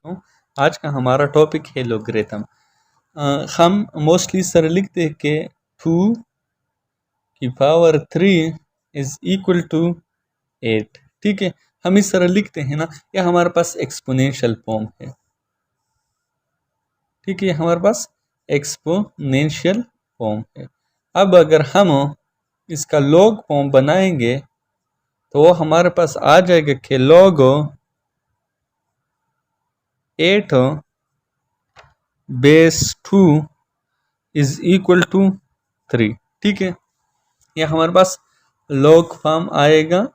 हूँ। आज का हमारा टॉपिक है लोगरिथम। हम मोस्टली सर लिखते हैं कि 2 की पावर 3 इज इक्वल टू 8। ठीक है, हम इस तरह लिखते हैं ना, यह हमारे पास एक्सपोनेंशियल फॉर्म है। ठीक है, हमारे पास एक्सपोनेंशियल फॉर्म है। अब अगर हम इसका लॉग फॉर्म बनाएंगे तो वो हमारे पास आ जाएगा कि log 8 base 2 is equal to 3। ठीक है, यह हमारे पास लॉग फॉर्म आएगा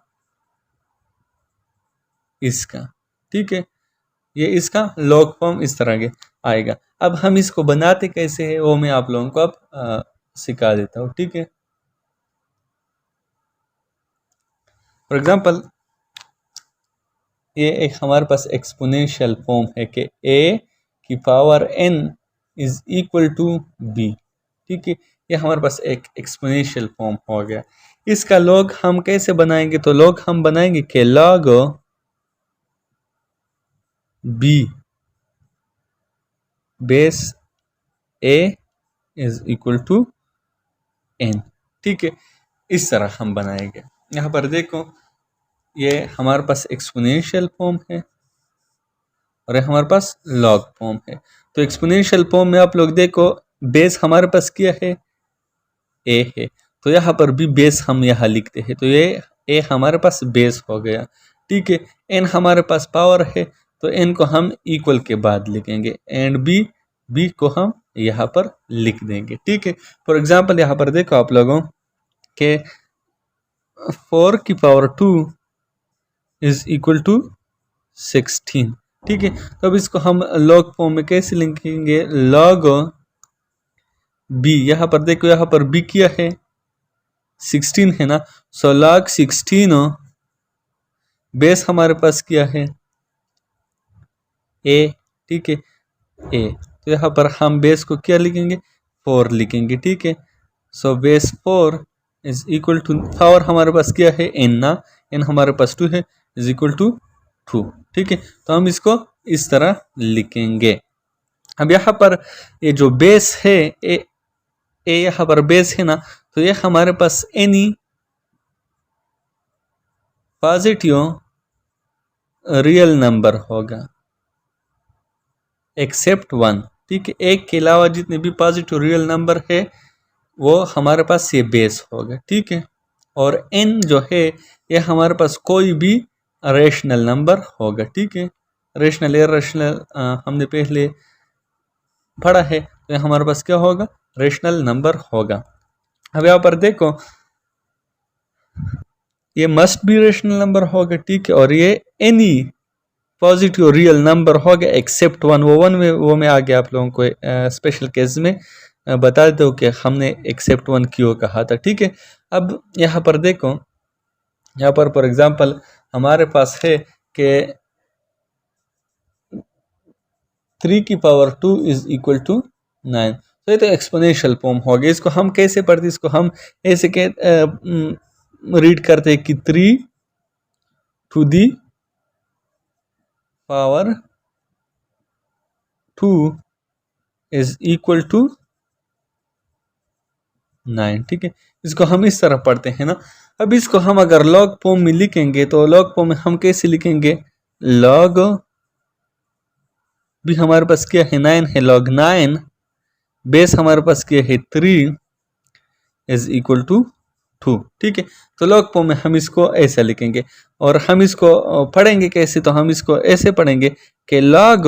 इसका। ठीक है, ये इसका लॉग फॉर्म इस तरह के आएगा। अब हम इसको बनाते कैसे हैं वो मैं आप लोगों को अब सिखा देता हूँ। ठीक है, फॉर एग्जांपल ये एक हमारे पास एक्सपोनेंशियल फॉर्म है कि a की power n is equal to b। ठीक है, ये हमारे पास एक एक्सपोनेंशियल फॉर्म हो गया। इसका लॉग हम कैसे बनाएंगे? तो लॉग हम बनाएंगे कि log b base a is equal to n। ठीक है, इस तरह हम बनाएंगे। यहाँ पर देखो, ये हमारे पास एक्सपोनेंशियल फॉर्म है और ये हमारे पास लॉग फॉर्म है। तो एक्सपोनेंशियल फॉर्म में आप लोग देखो, बेस हमारे पास क्या है? ए है। तो यहाँ पर भी बेस हम यहाँ लिखते हैं, तो ये ए हमारे पास बेस हो गया। ठीक है, एन हमारे पास पावर है, तो एन को हम इक्वल के बाद लिखेंगे एंड बी को हम यहाँ पर लिख देंगे। ठीक है, फॉर एग्जाम्पल यहाँ पर देखो आप लोगों के 4 की पावर 2 इज इक्वल टू 16। ठीक है, तो अब इसको हम लॉग फॉर्म में कैसे लिखेंगे? लॉग बी, यहाँ पर देखो, यहाँ पर बी क्या है? 16 है ना। सो लॉग 16 बेस हमारे पास क्या है? ए। ठीक है, ए। तो यहाँ पर हम बेस को क्या लिखेंगे? 4 लिखेंगे। ठीक है, so base 4 is equal to power हमारे पास क्या है? एन ना, एन हमारे पास 2 है, इज इक्वल टू 2। ठीक है, तो हम इसको इस तरह लिखेंगे। अब यहाँ पर ये जो बेस है ए यहाँ पर बेस है ना, तो ये हमारे पास एनी पॉजिटिव रियल नंबर होगा एक्सेप्ट 1। ठीक है, एक के अलावा जितने भी पॉजिटिव रियल नंबर है वो हमारे पास ये बेस होगा। ठीक है, और एन जो है ये हमारे पास कोई भी रेशनल नंबर होगा। ठीक है, रेशनल इरेशनल हमने पहले पढ़ा है, तो हमारे पास क्या होगा? रेशनल नंबर होगा। अब यहाँ पर देखो, ये मस्ट बी रेशनल नंबर होगा। ठीक है, और ये एनी पॉजिटिव रियल नंबर होगा एक्सेप्ट 1। वो मैं आगे आप लोगों को स्पेशल केस में बता देता हूँ कि हमने एक्सेप्ट 1 क्यों कहा था। ठीक है, अब यहाँ पर देखो, यहाँ पर फॉर एग्जांपल हमारे पास है कि 3 की पावर 2 इज इक्वल टू 9। तो ये तो एक्सपोनेंशियल फॉर्म हो गया। इसको हम कैसे पढ़ते? इसको हम ऐसे के रीड करते हैं कि 3 to the power 2 is equal to 9। ठीक है, इसको हम इस तरह पढ़ते हैं ना। अब इसको हम अगर लॉग फॉर्म में लिखेंगे तो लॉग फॉर्म में हम कैसे लिखेंगे? लॉग भी हमारे पास क्या है? 9 है। लॉग 9 बेस हमारे पास क्या है? 3 इज इक्वल टू 2। ठीक है, तो लॉग फॉर्म में हम इसको ऐसा लिखेंगे और हम इसको पढ़ेंगे कैसे? तो हम इसको ऐसे पढ़ेंगे कि log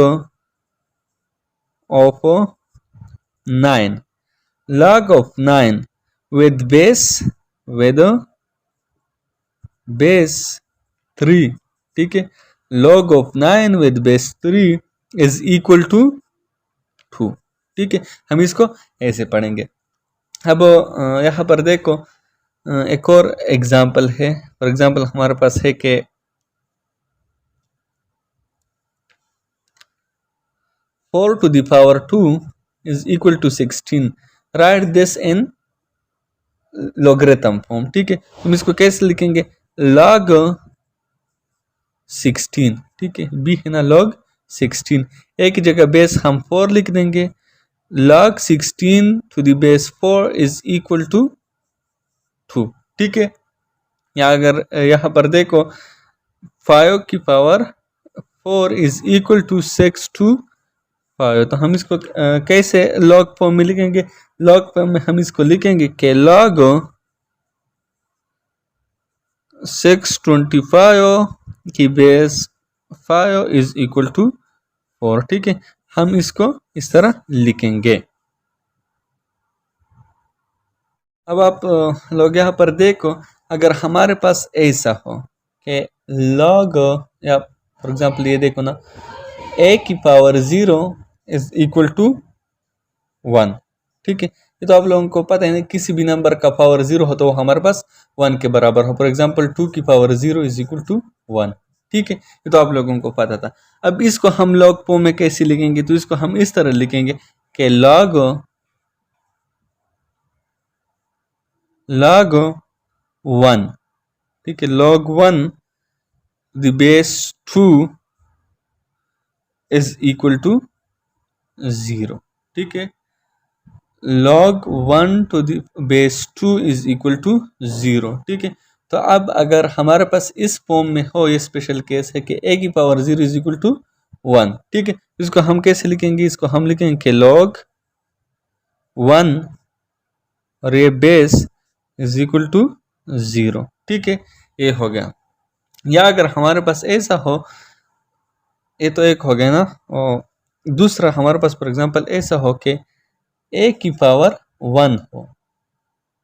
of 9, log of 9 with base 3। ठीक है, log of 9 with base 3 is equal to 2। ठीक है, हम इसको ऐसे पढ़ेंगे। अब यहाँ पर देखो, एक और एग्जाम्पल है। फॉर एग्जाम्पल हमारे पास है कि 4 to the power 2 is equal to 16। Right this in logarithm form. ठीक है, हम इसको कैसे लिखेंगे? log 16। ठीक है, बी है ना लॉग 16। एक जगह बेस हम 4 लिख देंगे, log 16 to the base 4 is equal to 2। ठीक है, या अगर यहाँ पर देखो 5 की power 4 is equal to 6 to 5, तो हम इसको कैसे लॉग फॉर्म में लिखेंगे? लॉग फॉर्म में हम इसको लिखेंगे कि log 625 की बेस 5 इज इक्वल टू 4। ठीक है, हम इसको इस तरह लिखेंगे। अब आप लोग यहाँ पर देखो, अगर हमारे पास ऐसा हो कि log, या फॉर एग्जांपल ये देखो ना, a की पावर 0 इज इक्वल टू 1। ठीक है, ये तो आप लोगों को पता है ना, किसी भी नंबर का पावर 0 हो तो वो हमारे पास 1 के बराबर हो। फॉर एग्जांपल 2 की पावर 0 इज इक्वल टू 1। ठीक है, ये तो आप लोगों को पता था। अब इसको हम लॉग फॉर्म में कैसे लिखेंगे? तो इसको हम इस तरह लिखेंगे कि log 1, ठीक है, log 1 the base 2 is equal to 0। ठीक है, log 1 to the base 2 is equal to 0। ठीक है, तो अब अगर हमारे पास इस फॉर्म में हो, ये स्पेशल केस है कि a की पावर 0 इज इक्वल टू 1। ठीक है, इसको हम कैसे लिखेंगे? इसको हम लिखेंगे कि log 1 और ये बेस इज इक्वल टू 0। ठीक है, ये हो गया। या अगर हमारे पास ऐसा हो, ये तो एक हो गया ना, और दूसरा हमारे पास फॉर एग्जांपल ऐसा हो कि a की पावर 1 हो।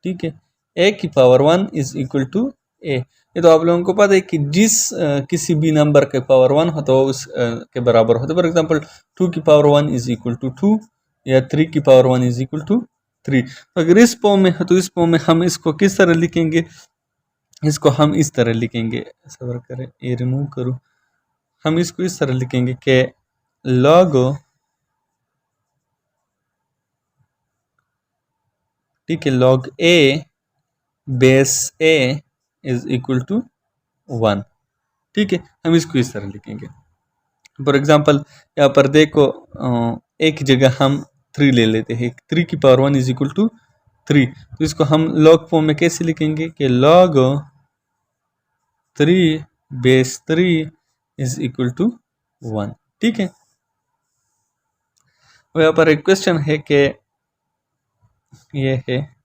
ठीक है, a की power 1 is equal to a। ये तो आप लोगों को पता है कि जिस किसी भी नंबर के पावर 1 हो तो उस के बराबर होता है। फॉर एग्जांपल 2 की पावर 1 इज इक्वल टू 2, या 3 की पावर 1 इज इक्वल टू 3। तो अगर इस फॉर्म में है तो इस फॉर्म में हम इसको किस तरह लिखेंगे? इसको हम इस तरह लिखेंगे, सबर करें ये रिमूव करूँ, हम इसको इस तरह लिखेंगे कि log, ठीक है, log a base a is equal to 1। ठीक है, हम इसको इस तरह लिखेंगे। फॉर एग्जांपल यहाँ पर देखो, एक जगह हम 3 ले लेते हैं, 3 की पावर 1 इज इक्वल टू 3। तो इसको हम log फॉर्म में कैसे लिखेंगे कि log 3 base 3 is equal to 1। ठीक है, और यहाँ पर एक क्वेश्चन है कि ये है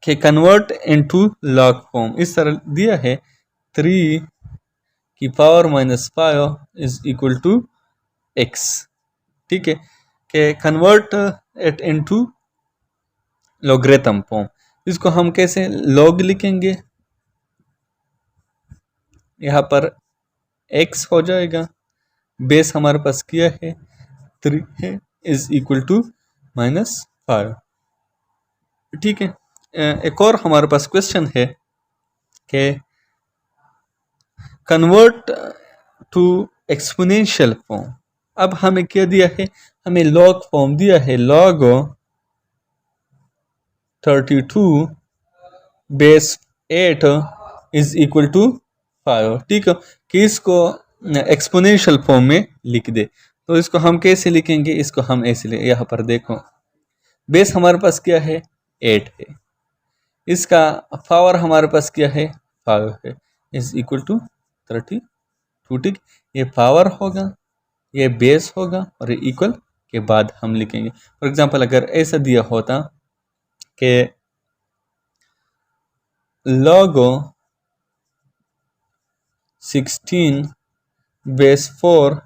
कि कन्वर्ट इनटू लॉग फॉर्म। इस तरह दिया है 3 की power -5 is equal to x। ठीक है, कि convert it into logarithm form. इसको हम कैसे लॉग लिखेंगे? यहाँ पर x हो जाएगा, बेस हमारे पास क्या है 3 है, इज इक्वल टू -5। ठीक है, एक और हमारे पास क्वेश्चन है कि कन्वर्ट टू एक्सपोनेंशियल फॉर्म। अब हमें क्या दिया है? हमें लॉग फॉर्म दिया है, log 32 base 8 is equal to 5। ठीक है, कि इसको एक्सपोनेंशियल फॉर्म में लिख दे। तो इसको हम कैसे लिखेंगे? इसको हम ऐसे लिखेंगे, यहाँ पर देखो बेस हमारे पास क्या है 8 है, इसका पावर हमारे पास क्या है 5 है, इज इक्वल टू 32। ठीक, ये पावर होगा, ये बेस होगा, और ये इक्वल के बाद हम लिखेंगे। फॉर एग्जांपल अगर ऐसा दिया होता कि log 16 base 4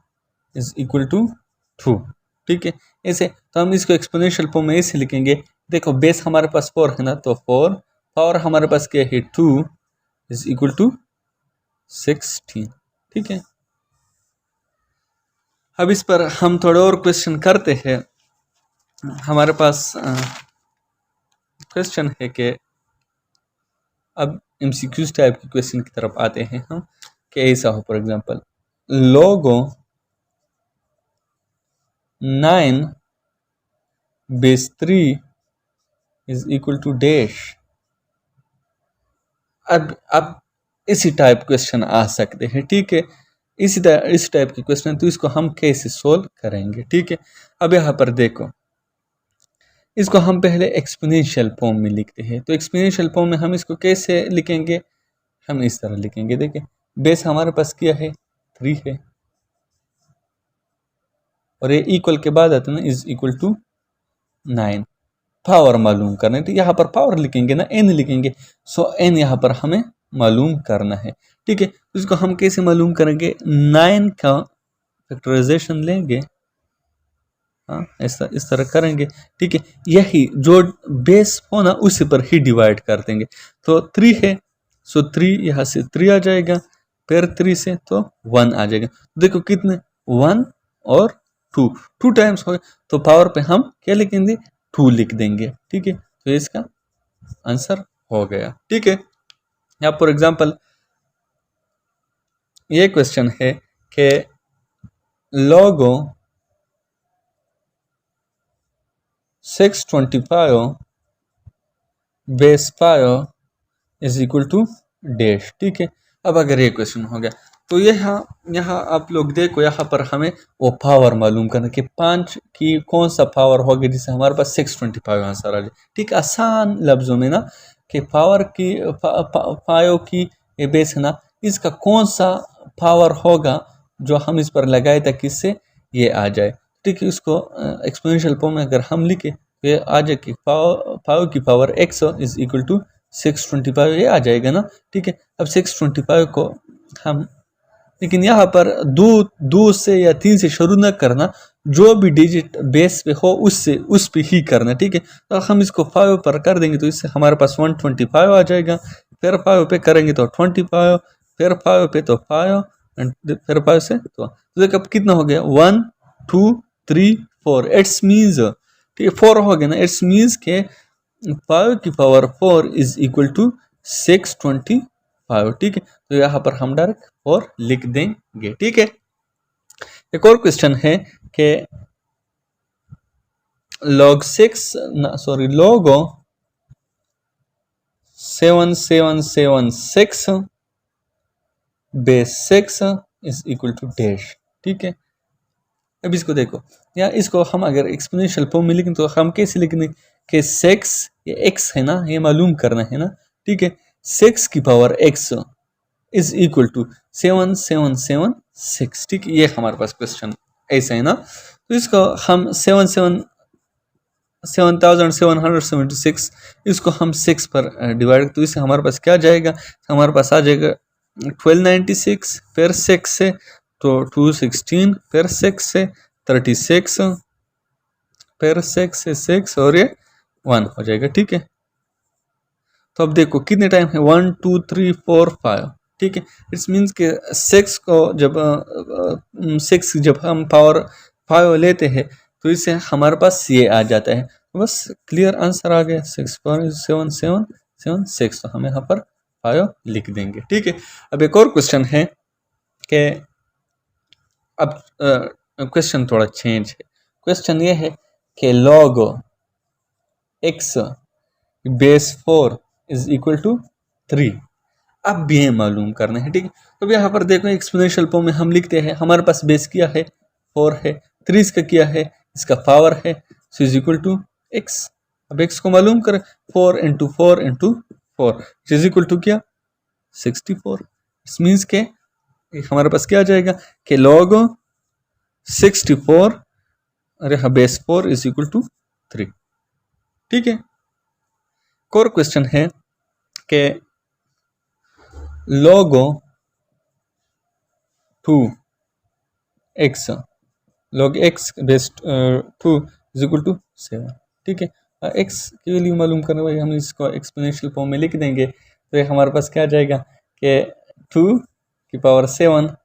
is equal to 2। ठीक है, ऐसे तो हम इसको एक्सपोनेंशियल फॉर्म में ऐसे लिखेंगे। देखो बेस हमारे पास 4 है ना, तो 4 पावर हमारे पास क्या है 2 इज इक्वल टू 16। ठीक है, अब इस पर हम थोड़े और क्वेश्चन करते हैं। हमारे पास क्वेश्चन है कि अब एमसीक्यूज टाइप के क्वेश्चन की तरफ आते हैं हम, कि ऐसा हो for example log 9 base 3 is equal to dash. अब इसी टाइप क्वेश्चन आ सकते हैं। ठीक है, इस टाइप के क्वेश्चन, तो इसको हम कैसे सोल्व करेंगे, ठीक है। अब यहाँ पर देखो, इसको हम पहले एक्सपोनेंशियल फॉर्म में लिखते हैं। तो एक्सपोनेंशियल फॉर्म में हम इसको कैसे लिखेंगे, हम इस तरह लिखेंगे। देखिए बेस हमारे पास क्या है, 3 है, और ये इक्वल के बाद आता है ना, इज इक्वल टू 9। पावर मालूम करना है, तो यहाँ पर पावर लिखेंगे ना, एन लिखेंगे। सो एन यहाँ पर हमें मालूम करना है, ठीक है। तो इसको हम कैसे मालूम करेंगे, 9 का फैक्टराइजेशन लेंगे, हाँ ऐसा इस तरह करेंगे, ठीक है। यही जो बेस हो ना उसी पर ही डिवाइड कर देंगे। तो 3 है, सो 3 यहाँ से 3 आ जाएगा, फिर 3 से तो 1 आ जाएगा। देखो कितने, 1 और 2, 2 टाइम्स हो गए, तो पावर पे हम क्या लिखेंगे, 2 लिख देंगे, ठीक है। तो इसका आंसर हो गया, ठीक है। यहाँ फॉर एग्जाम्पल ये क्वेश्चन है कि log 625 base 5 is equal to dash, ठीक है। अब अगर ये क्वेश्चन हो गया, तो यहाँ यहाँ आप लोग देखो, यहाँ पर हमें वो पावर मालूम करना कि 5 की कौन सा पावर होगी जिससे हमारे पास 625 आंसर आ जाए, ठीक। आसान लफ्जों में ना, कि पावर की 5 की ये बेस है ना, इसका कौन सा पावर होगा जो हम इस पर लगाए ताकि इससे ये आ जाए, ठीक है। इसको एक्सपोनेंशियल फॉर्म में अगर हम लिखे तो ये आ जाए कि 5 की power x is equal to 625, ये आ जाएगा ना, ठीक है। अब 625 को हम, लेकिन यहाँ पर दो से या 3 से शुरू न करना, जो भी डिजिट बेस पे हो उससे उस पे ही करना, ठीक है। तो हम इसको 5 पर कर देंगे, तो इससे हमारे पास 125 आ जाएगा। फिर 5 पे करेंगे तो 25, फिर 5 पे तो 5, फिर 5 से तो देखो अब कितना हो गया, 1 2 3 4, इट्स मीन्स, ठीक है 4 हो गया ना, इट्स मीन्स के 5 की पावर 4 इज इक्वल टू 625, ठीक है। तो यहाँ पर हम डायरेक्ट 4 लिख देंगे, ठीक है। एक और क्वेश्चन है कि log 7776 base 6 is equal to dash, ठीक है। अब इसको देखो, या इसको हम अगर एक्सपोनेंशियल फॉर्म में लिखें तो हम कैसे लिखेंगे कि 6, ये x है ना, ये मालूम करना है ना, ठीक है। 6 की power x is equal to 7776, ठीक है। ये हमारे पास क्वेश्चन ऐसा है ना, तो इसको हम 7776 इसको हम 6 पर डिवाइड, तो इससे हमारे पास क्या जाएगा, हमारे पास आ जाएगा 1296, फिर 6 से तो 216, फिर 6 से 36, फिर 6 से 6 और ये 1 हो जाएगा, ठीक है। तो अब देखो कितने टाइम है, 1 2 3 4 5, ठीक है। इट्स मीन्स के 6 को जब 6 जब हम पावर 5 लेते हैं तो इससे हमारे पास ये आ जाता है। तो बस क्लियर आंसर आ गया, 6.7776, तो हम यहाँ पर 5 लिख देंगे, ठीक है। अब एक और क्वेश्चन है कि अब क्वेश्चन थोड़ा चेंज है। क्वेश्चन ये है कि log x base 4 is equal to 3, अब भी ये मालूम करना है, ठीक है। तो यहाँ पर देखो एक्सपोनेंशियल फॉर्म में हम लिखते हैं, हमारे पास बेस क्या है, 4 है, 3 इसका क्या है, इसका पावर है, so is equal to x। अब x को मालूम करें, 4 into 4 into 4 is equal to क्या, 64। इस मीन्स के हमारे पास क्या आ जाएगा कि log 64 अरे हाँ बेस 4 इज इक्वल टू 3, ठीक है। और क्वेश्चन है कि log 2x log x base 2 is equal to 7, ठीक है। x की वैल्यू मालूम करने वाले हम इसको एक्सपोनेंशियल फॉर्म में लिख देंगे, तो हमारे पास क्या आ जाएगा कि 2 की power 7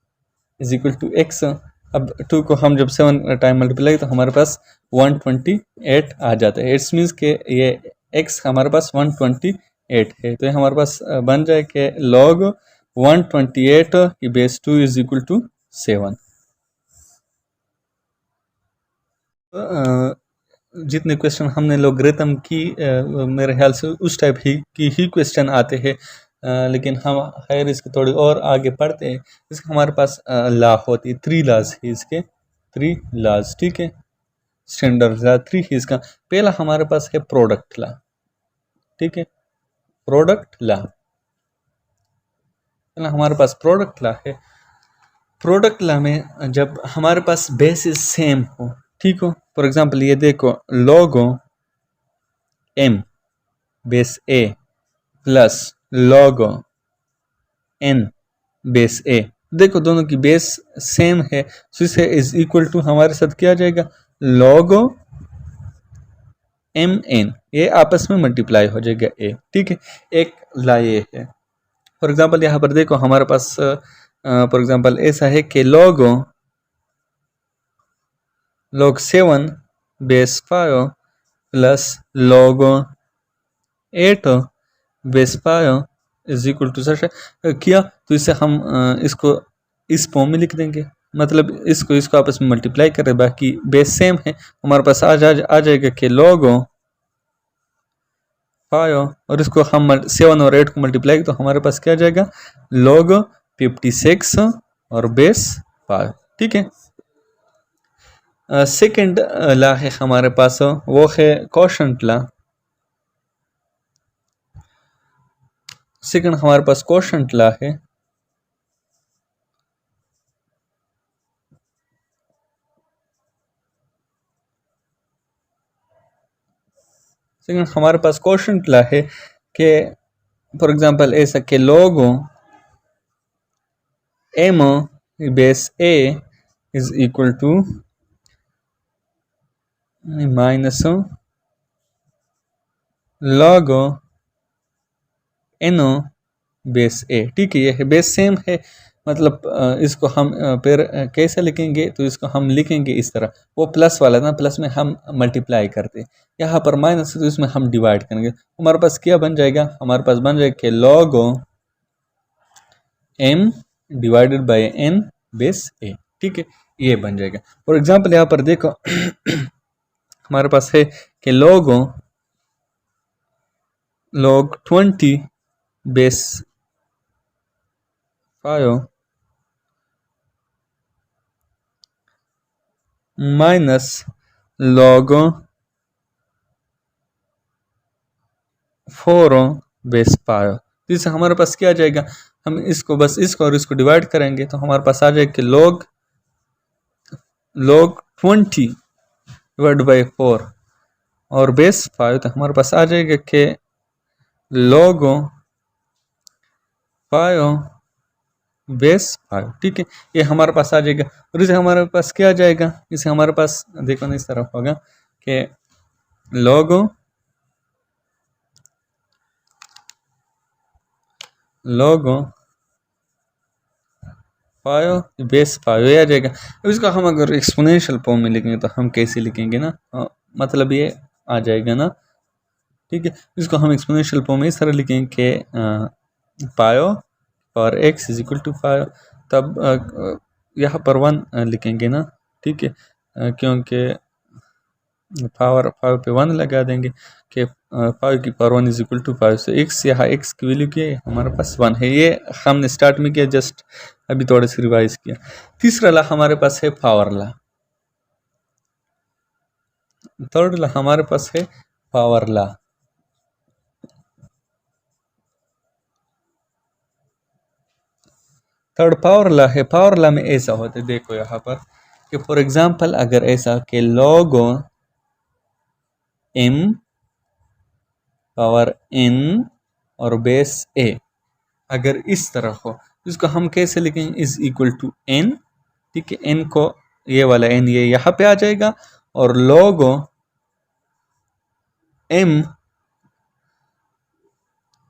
is equal to x। अब 2 को हम जब 7 टाइम मल्टीप्लाई तो हमारे पास 128 आ जाता है। इट्स मीन्स के ये x हमारे पास 128 है, तो ये हमारे पास बन जाए कि log 128 की बेस 2 इज इक्वल टू 7। जितने क्वेश्चन हमने लोगरिथम की मेरे ख्याल से उस टाइप ही की ही क्वेश्चन आते हैं। लेकिन हम खैर इसके थोड़ी और आगे पढ़ते हैं। इसका हमारे पास लॉ होती है, 3 लॉज है इसके, 3 लॉज, ठीक है। स्टैंडर्ड लॉ 3 है इसका। पहला हमारे पास है प्रोडक्ट लॉ, ठीक है, प्रोडक्ट लॉ। पहला हमारे पास प्रोडक्ट लॉ है। प्रोडक्ट लॉ में जब हमारे पास बेसिस सेम हो, ठीक हो, फॉर एग्जांपल ये देखो, लोगो एम बेस ए प्लस लोगो एन बेस ए, देखो दोनों की बेस सेम है, तो इसे इज इक्वल टू हमारे साथ क्या आ जाएगा, लोगो एम एन, ये आपस में मल्टीप्लाई हो जाएगा ए, ठीक है। एक ला ये है। फॉर एग्जांपल यहाँ पर देखो हमारे पास फॉर एग्जांपल ऐसा है कि log 7 बेस 5 प्लस log 8 base 5 is equal to सच किया, तो इसे हम इसको इस फॉर्म में लिख देंगे, मतलब इसको आपस में मल्टीप्लाई करें, बाकी बेस सेम है, हमारे पास आ जाएगा कि log 5 और इसको हम 7 और 8 को मल्टीप्लाई तो हमारे पास क्या आ जाएगा, log 56 और बेस 5, ठीक है। सेकंड ला है हमारे पास, वो है कोशंट ला। सेकंड हमारे पास कोशंट ला है। सेकंड हमारे पास कोशंट ला है कि फॉर एग्जांपल ऐसा कि log M base A is equal to minus log N base A, ठीक है। ये है बेस सेम है, मतलब इसको हम फिर कैसे लिखेंगे, तो इसको हम लिखेंगे इस तरह, वो प्लस वाला ना, प्लस में हम मल्टीप्लाई करते, यहाँ पर माइनस तो इसमें हम डिवाइड करेंगे, हमारे पास क्या बन जाएगा, हमारे पास बन जाएगा कि log M divided by N base A, ठीक है, ये बन जाएगा। फॉर एग्जाम्पल यहाँ पर देखो हमारे पास है कि log 20 base 5 minus log 4 base 5, जिससे हमारे पास क्या आ जाएगा, हम इसको बस इसको और इसको डिवाइड करेंगे तो हमारे पास आ जाएगा कि log 20 डिवाइड बाई 4 और बेस 5, तो हमारे पास आ जाएगा कि log 5 बेस 5, ठीक है, ये हमारे पास आ जाएगा। और इसे हमारे पास क्या आ जाएगा, इसे हमारे पास देखो ना इस तरफ होगा कि log 5 बेस 5 ये आ जाएगा। अब इसको हम अगर एक्सपोनेंशियल फॉर्म में लिखेंगे तो हम कैसे लिखेंगे ना, मतलब ये आ जाएगा ना, ठीक है। इसको हम एक्सपोनेंशियल फॉर्म में इस तरह लिखेंगे कि पायो और एक्स इज इक्वल टू 5, तब यहाँ पर 1 लिखेंगे ना, ठीक है, क्योंकि पावर 5 पे 1 लगा देंगे कि 5 की पावर 1 इज इक्वल टू 5, तो एक्स, यहाँ एक्स की वैल्यू क्या है, हमारे पास 1 है, ये हमने स्टार्ट में किया, जस्ट अभी थोड़ा सा रिवाइज किया। तीसरा ला हमारे पास है पावर ला। थर्ड ला हमारे पास है पावर ला। थर्ड पावर ला है। पावर ला में ऐसा होता है, देखो यहाँ पर कि फॉर एग्जांपल अगर ऐसा कि log m पावर n और बेस a अगर इस तरह हो, इसको हम कैसे लिखेंगे, इज इक्वल टू n, ठीक है, n को ये वाला n ये यहाँ पे आ जाएगा और log m,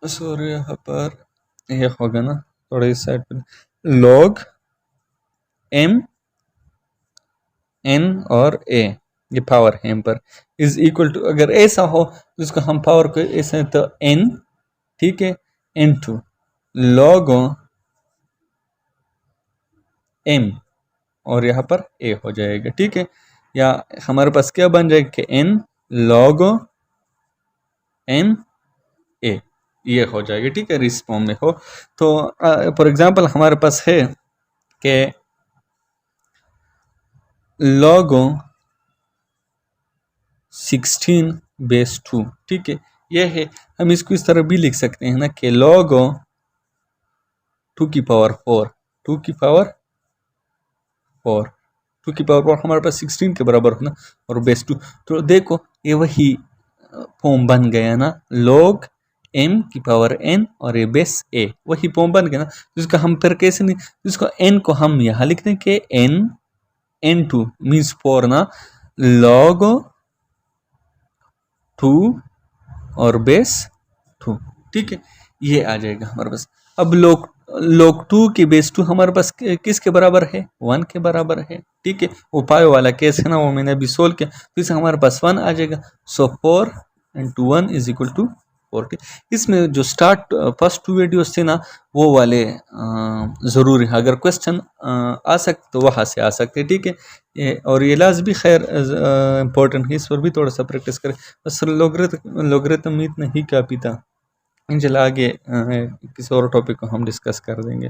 सॉरी यहाँ पर ये होगा ना थोड़ा इस साइड पर, log m n और a, ये पावर है m पर, इज इक्वल टू, अगर ऐसा हो तो इसको हम पावर को ऐसे तो n, ठीक है, n2 log m और यहाँ पर a हो जाएगा, ठीक है, या हमारे पास क्या बन जाएगा कि n log m a, ये हो जाएगा, ठीक है, इस फॉर्म में हो तो फॉर एग्जांपल हमारे पास है कि log 16/2, ठीक है, ये है। हम इसको इस तरह भी लिख सकते हैं ना कि log 2 की पावर 4, 2 की पावर 4, 2 की पावर 4 हमारे पास 16 के बराबर होना और बेस 2। तो देखो ये वही फॉर्म बन गया ना, log m की पावर n और ये बेस a, वही फॉर्म बन गया ना। जिसका हम फिर कैसे नहीं, जिसको n को हम यहाँ लिख दें कि n2 मीन्स 4 ना, log 2 और बेस 2, ठीक है, ये आ जाएगा हमारे पास। अब log 2 की बेस 2 हमारे पास किसके बराबर है, 1 के बराबर है, ठीक है। वो पाई वाला केस है ना, वो मैंने अभी सोल्व किया, तो इससे हमारे पास 1 आ जाएगा। सो 4 into 1 इज इक्वल टू 40। इसमें जो स्टार्ट फर्स्ट 2 वीडियोस थे ना, वो वाले ज़रूरी है, अगर क्वेश्चन आ सकते तो वहाँ से आ सकते, ठीक है। और ये लाज भी खैर इम्पोर्टेंट है, इस पर भी थोड़ा सा प्रैक्टिस करें। बस लोगरिथम इतना ही काफ़ी था। इंशाल्लाह आगे किसी और टॉपिक को हम डिस्कस कर देंगे।